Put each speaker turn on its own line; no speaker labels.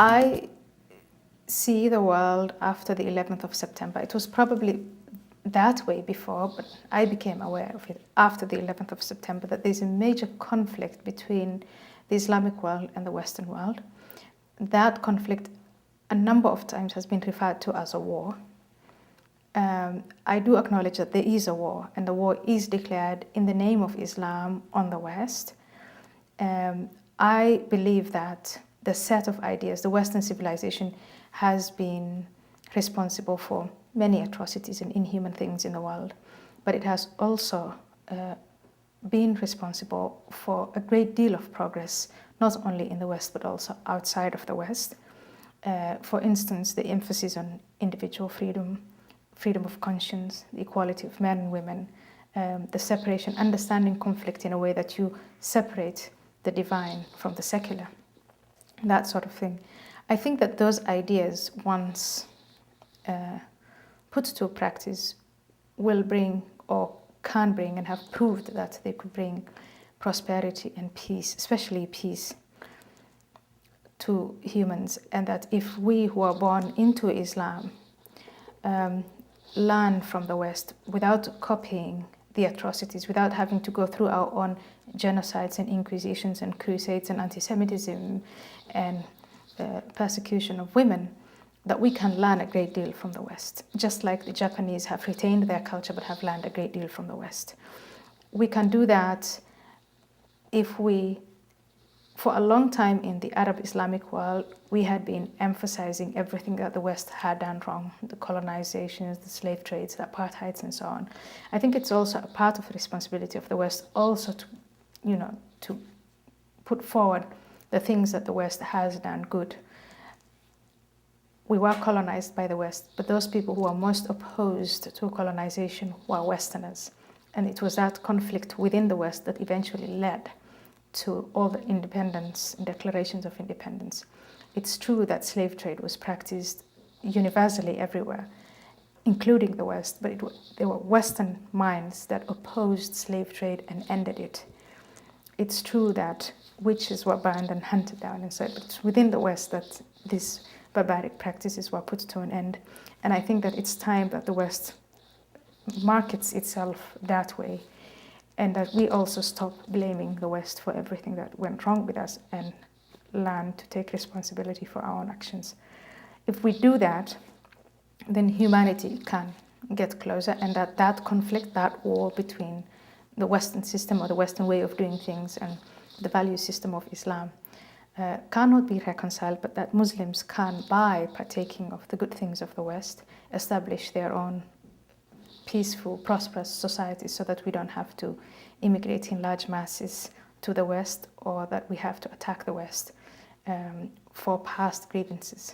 I see the world after the 11th of September. It was probably that way before, but I became aware of it after the 11th of September, that there's a major conflict between the Islamic world and the Western world. That conflict a number of times has been referred to as a war. I do acknowledge that there is a war, and the war is declared in the name of Islam on the West. I believe that the set of ideas, the Western civilization, has been responsible for many atrocities and inhuman things in the world, but it has also been responsible for a great deal of progress, not only in the West but also outside of the West. For instance, the emphasis on individual freedom, freedom of conscience, the equality of men and women, the separation, understanding conflict in a way that you separate the divine from the secular, that sort of thing. I think that those ideas, once put to practice, will bring, or can bring, and have proved that they could bring prosperity and peace, especially peace, to humans. And that if we who are born into Islam learn from the West without copying the atrocities, without having to go through our own genocides and inquisitions and crusades and anti-Semitism and persecution of women, that we can learn a great deal from the West. Just like the Japanese have retained their culture but have learned a great deal from the West. We can do that if we, for a long time in the Arab Islamic world, we had been emphasizing everything that the West had done wrong, the colonizations, the slave trades, the apartheids, and so on. I think it's also a part of the responsibility of the West also to, to put forward the things that the West has done good. We were colonized by the West, but those people who are most opposed to colonization were Westerners. And it was that conflict within the West that eventually led to all the independence, declarations of independence. It's true that slave trade was practiced universally everywhere, including the West, but there were Western minds that opposed slave trade and ended it. It's true that witches were burned and hunted down and so, but it's within the West that these barbaric practices were put to an end. And I think that it's time that the West markets itself that way, and that we also stop blaming the West for everything that went wrong with us and learn to take responsibility for our own actions. If we do that, then humanity can get closer, and that conflict, that war between the Western system or the Western way of doing things and the value system of Islam cannot be reconciled, but that Muslims can, by partaking of the good things of the West, establish their own peaceful, prosperous societies, so that we don't have to immigrate in large masses to the West, or that we have to attack the West for past grievances.